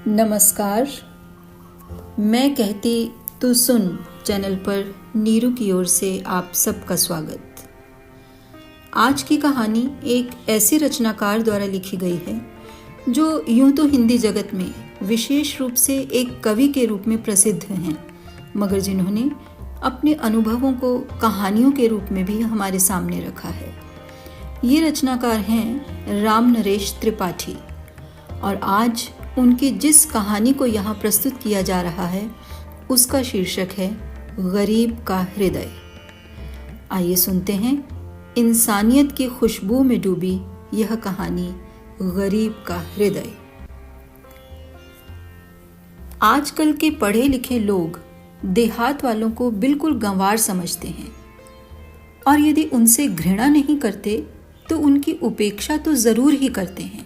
नमस्कार। मैं कहती तू सुन चैनल पर नीरू की ओर से आप सबका स्वागत। आज की कहानी एक ऐसे रचनाकार द्वारा लिखी गई है जो यूं तो हिंदी जगत में विशेष रूप से एक कवि के रूप में प्रसिद्ध हैं, मगर जिन्होंने अपने अनुभवों को कहानियों के रूप में भी हमारे सामने रखा है। ये रचनाकार हैं राम नरेश त्रिपाठी और आज उनकी जिस कहानी को यहाँ प्रस्तुत किया जा रहा है उसका शीर्षक है गरीब का हृदय। आइए सुनते हैं इंसानियत की खुशबू में डूबी यह कहानी गरीब का हृदय। आजकल के पढ़े लिखे लोग देहात वालों को बिल्कुल गंवार समझते हैं और यदि उनसे घृणा नहीं करते तो उनकी उपेक्षा तो जरूर ही करते हैं।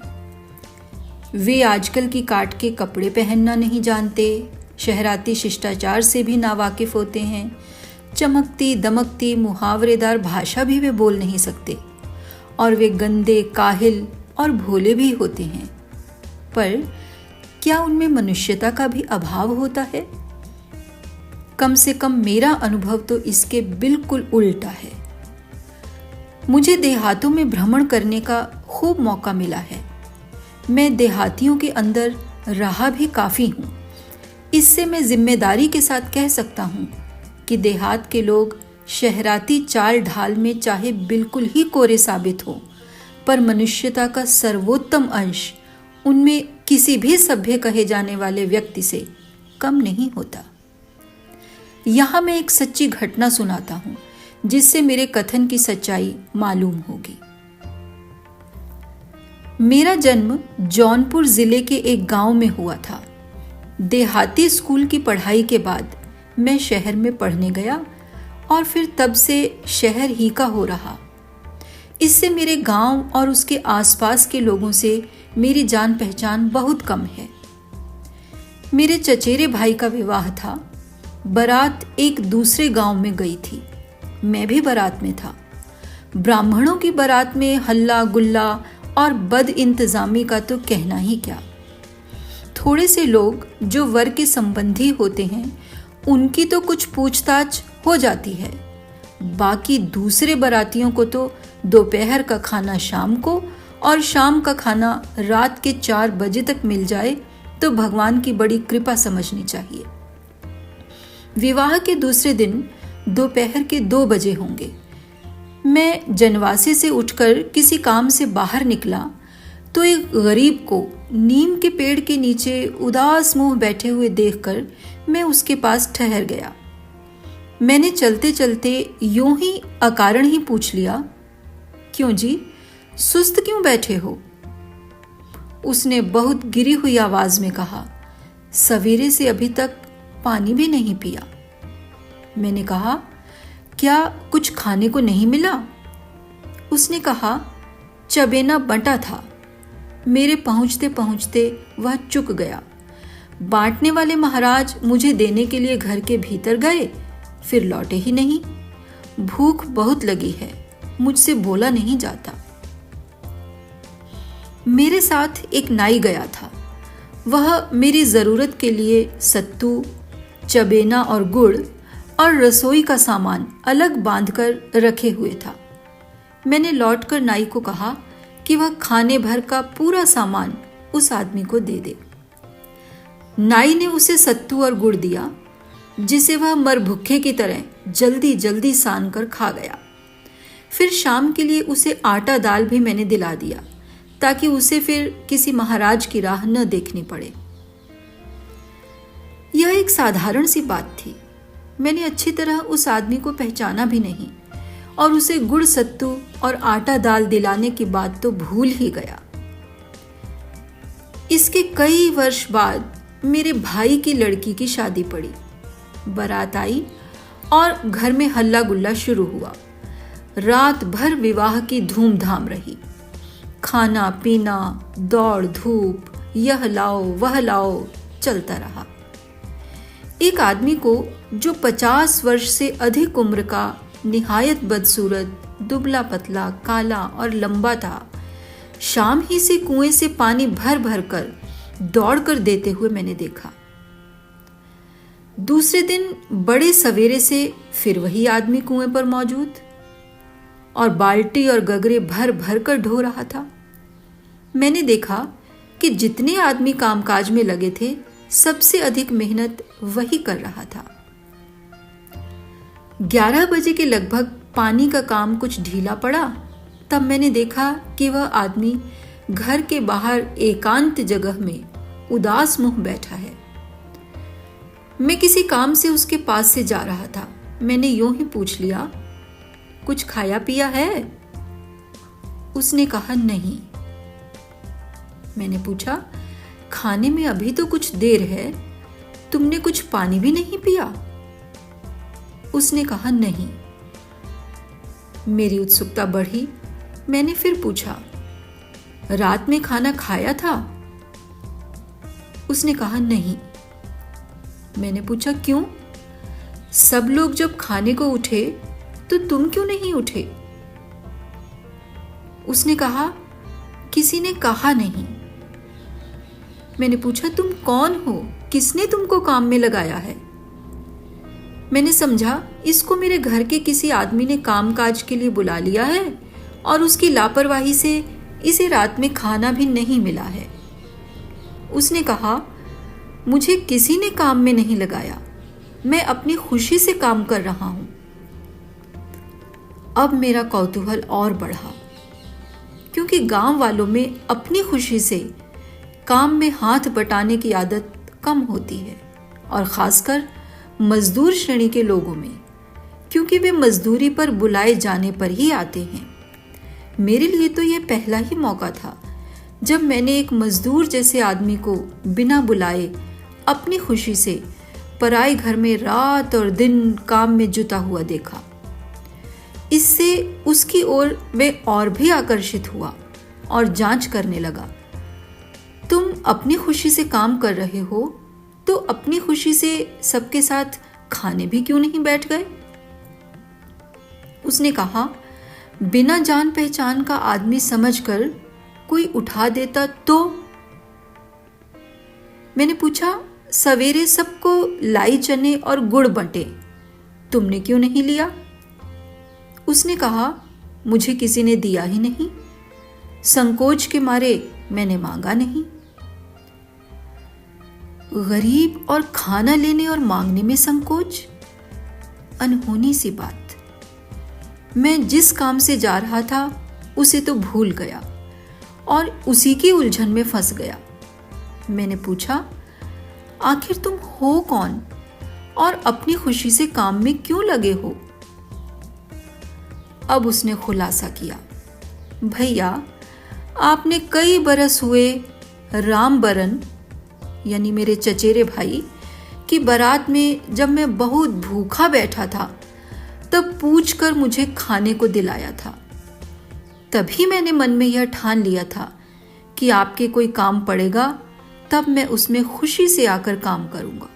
वे आजकल की काट के कपड़े पहनना नहीं जानते, शहराती शिष्टाचार से भी नावाकिफ होते हैं, चमकती दमकती मुहावरेदार भाषा भी वे बोल नहीं सकते और वे गंदे, काहिल और भोले भी होते हैं। पर क्या उनमें मनुष्यता का भी अभाव होता है? कम से कम मेरा अनुभव तो इसके बिल्कुल उल्टा है। मुझे देहातों में भ्रमण करने का खूब मौका मिला है। मैं देहातियों के अंदर रहा भी काफ़ी हूँ। इससे मैं जिम्मेदारी के साथ कह सकता हूँ कि देहात के लोग शहराती चाल ढाल में चाहे बिल्कुल ही कोरे साबित हो, पर मनुष्यता का सर्वोत्तम अंश उनमें किसी भी सभ्य कहे जाने वाले व्यक्ति से कम नहीं होता। यहाँ मैं एक सच्ची घटना सुनाता हूँ जिससे मेरे कथन की सच्चाई मालूम होगी। मेरा जन्म जौनपुर जिले के एक गांव में हुआ था। देहाती स्कूल की पढ़ाई के बाद मैं शहर में पढ़ने गया और फिर तब से शहर ही का हो रहा। इससे मेरे गांव और उसके आसपास के लोगों से मेरी जान पहचान बहुत कम है। मेरे चचेरे भाई का विवाह था। बारात एक दूसरे गांव में गई थी। मैं भी बारात में था। ब्राह्मणों की बारात में हल्ला गुल्ला और बद इंतजामी का तो कहना ही क्या। थोड़े से लोग जो वर के संबंधी होते हैं उनकी तो कुछ पूछताछ हो जाती है, बाकी दूसरे बारातियों को तो दोपहर का खाना शाम को और शाम का खाना रात के 4 बजे तक मिल जाए तो भगवान की बड़ी कृपा समझनी चाहिए। विवाह के दूसरे दिन दोपहर के 2 बजे होंगे। मैं जनवासे से उठकर किसी काम से बाहर निकला तो एक गरीब को नीम के पेड़ के नीचे उदास मुंह बैठे हुए देखकर मैं उसके पास ठहर गया। मैंने चलते चलते यूं ही अकारण ही पूछ लिया, क्यों जी, सुस्त क्यों बैठे हो? उसने बहुत गिरी हुई आवाज में कहा, सवेरे से अभी तक पानी भी नहीं पिया। मैंने कहा, क्या कुछ खाने को नहीं मिला? उसने कहा, चबेना बंटा था। मेरे पहुंचते पहुंचते वह चुक गया। बांटने वाले महाराज मुझे देने के लिए घर के भीतर गए, फिर लौटे ही नहीं। भूख बहुत लगी है, मुझसे बोला नहीं जाता। मेरे साथ एक नाई गया था। वह मेरी जरूरत के लिए सत्तू, चबेना और गुड़ और रसोई का सामान अलग बांधकर रखे हुए था। मैंने लौटकर नाई को कहा कि वह खाने भर का पूरा सामान उस आदमी को दे दे। नाई ने उसे सत्तू और गुड़ दिया, जिसे वह मर भुक्खे की तरह जल्दी जल्दी सान कर खा गया। फिर शाम के लिए उसे आटा दाल भी मैंने दिला दिया ताकि उसे फिर किसी महाराज की राह न देखनी पड़े। यह एक साधारण सी बात थी। मैंने अच्छी तरह उस आदमी को पहचाना भी नहीं और उसे गुड़ सत्तू और आटा दाल दिलाने की बात तो भूल ही गया। इसके कई वर्ष बाद मेरे भाई की लड़की की शादी पड़ी। बारात आई और घर में हल्ला गुल्ला शुरू हुआ। रात भर विवाह की धूमधाम रही। खाना पीना, दौड़ धूप, यह लाओ वह लाओ चलता रहा। एक आदमी को जो 50 वर्ष से अधिक उम्र का, निहायत बदसूरत, दुबला पतला, काला और लंबा था, शाम ही से कुएं से पानी भर भर कर दौड़कर देते हुए मैंने देखा। दूसरे दिन बड़े सवेरे से फिर वही आदमी कुएं पर मौजूद और बाल्टी और गगरे भर भर कर ढो रहा था। मैंने देखा कि जितने आदमी कामकाज में लगे थे, सबसे अधिक मेहनत वही कर रहा था। 11 बजे के लगभग पानी का काम कुछ ढीला पड़ा। तब मैंने देखा कि वह आदमी घर के बाहर एकांत जगह में उदास मुंह बैठा है। मैं किसी काम से उसके पास से जा रहा था। मैंने यूं ही पूछ लिया, कुछ खाया पिया है? उसने कहा नहीं। मैंने पूछा, खाने में अभी तो कुछ देर है, तुमने कुछ पानी भी नहीं पिया? उसने कहा नहीं। मेरी उत्सुकता बढ़ी। मैंने फिर पूछा, रात में खाना खाया था? उसने कहा नहीं। मैंने पूछा, क्यों? सब लोग जब खाने को उठे तो तुम क्यों नहीं उठे? उसने कहा, किसी ने कहा नहीं। मैंने पूछा, तुम कौन हो? किसने तुमको काम में लगाया है? मैंने समझा इसको मेरे घर के किसी आदमी ने कामकाज के लिए बुला लिया है और उसकी लापरवाही से इसे रात में खाना भी नहीं मिला है। उसने कहा, मुझे किसी ने काम में नहीं लगाया, मैं अपनी खुशी से काम कर रहा हूं। अब मेरा कौतूहल और बढ़ा, क्योंकि गांव वालों में अपनी खुशी से काम में हाथ बटाने की आदत कम होती है, और खासकर मजदूर श्रेणी के लोगों में, क्योंकि वे मजदूरी पर बुलाए जाने पर ही आते हैं। मेरे लिए तो यह पहला ही मौका था जब मैंने एक मजदूर जैसे आदमी को बिना बुलाए अपनी खुशी से पराए घर में रात और दिन काम में जुटा हुआ देखा। इससे उसकी ओर मैं और भी आकर्षित हुआ और जांच करने लगा। तुम अपनी खुशी से काम कर रहे हो तो अपनी खुशी से सबके साथ खाने भी क्यों नहीं बैठ गए? उसने कहा, बिना जान पहचान का आदमी समझकर कोई उठा देता तो? मैंने पूछा, सवेरे सबको लाई चने और गुड़ बंटे, तुमने क्यों नहीं लिया? उसने कहा, मुझे किसी ने दिया ही नहीं, संकोच के मारे मैंने मांगा नहीं। गरीब और खाना लेने और मांगने में संकोच? अनहोनी सी बात। मैं जिस काम से जा रहा था उसे तो भूल गया और उसी की उलझन में फंस गया। मैंने पूछा, आखिर तुम हो कौन और अपनी खुशी से काम में क्यों लगे हो? अब उसने खुलासा किया, भैया, आपने कई बरस हुए राम बरन यानी मेरे चचेरे भाई की बारात में जब मैं बहुत भूखा बैठा था तब पूछकर मुझे खाने को दिलाया था। तभी मैंने मन में यह ठान लिया था कि आपके कोई काम पड़ेगा तब मैं उसमें खुशी से आकर काम करूंगा।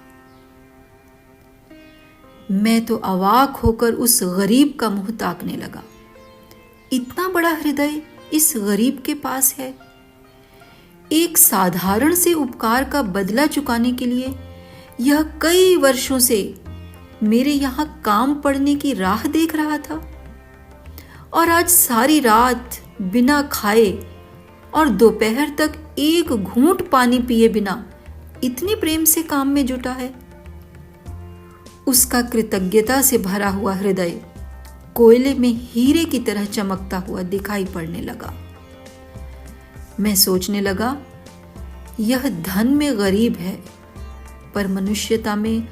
मैं तो अवाक होकर उस गरीब का मुंह ताकने लगा। इतना बड़ा हृदय इस गरीब के पास है। एक साधारण से उपकार का बदला चुकाने के लिए यह कई वर्षों से मेरे यहां काम पड़ने की राह देख रहा था, और आज सारी रात बिना खाए और दोपहर तक एक घूंट पानी पिए बिना इतने प्रेम से काम में जुटा है। उसका कृतज्ञता से भरा हुआ हृदय कोयले में हीरे की तरह चमकता हुआ दिखाई पड़ने लगा। मैं सोचने लगा, यह धन में गरीब है पर मनुष्यता में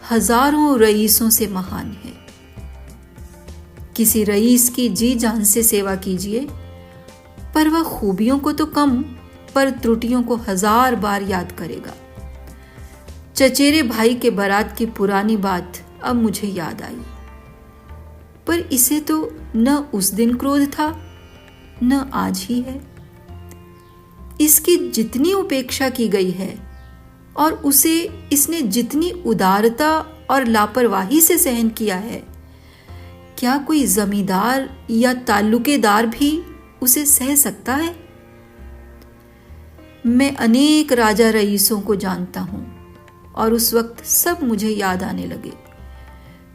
हजारों रईसों से महान है। किसी रईस की जी जान से सेवा कीजिए, पर वह खूबियों को तो कम पर त्रुटियों को 1000 बार याद करेगा। चचेरे भाई के बारात की पुरानी बात अब मुझे याद आई, पर इसे तो न उस दिन क्रोध था न आज ही है। इसकी जितनी उपेक्षा की गई है और उसे इसने जितनी उदारता और लापरवाही से सहन किया है, क्या कोई जमींदार या ताल्लुकेदार भी उसे सह सकता है? मैं अनेक राजा रईसों को जानता हूँ और उस वक्त सब मुझे याद आने लगे,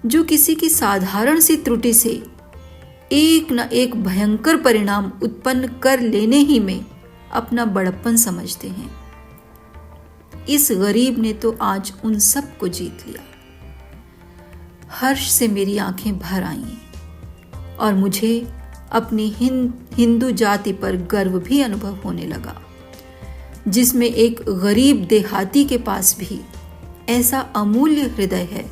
जो किसी की साधारण सी त्रुटि से एक न एक भयंकर परिणाम उत्पन्न कर लेने ही में अपना बड़प्पन समझते हैं। इस गरीब ने तो आज उन सब को जीत लिया। हर्ष से मेरी आंखें भर आईं और मुझे अपनी हिंदू जाति पर गर्व भी अनुभव होने लगा, जिसमें एक गरीब देहाती के पास भी ऐसा अमूल्य हृदय है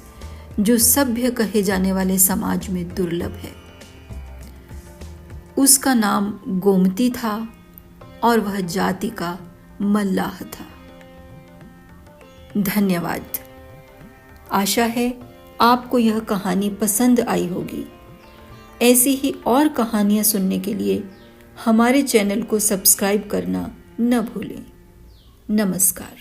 जो सभ्य कहे जाने वाले समाज में दुर्लभ है। उसका नाम गोमती था और वह जाति का मल्लाह था। धन्यवाद। आशा है आपको यह कहानी पसंद आई होगी। ऐसी ही और कहानियां सुनने के लिए हमारे चैनल को सब्सक्राइब करना न भूलें। नमस्कार।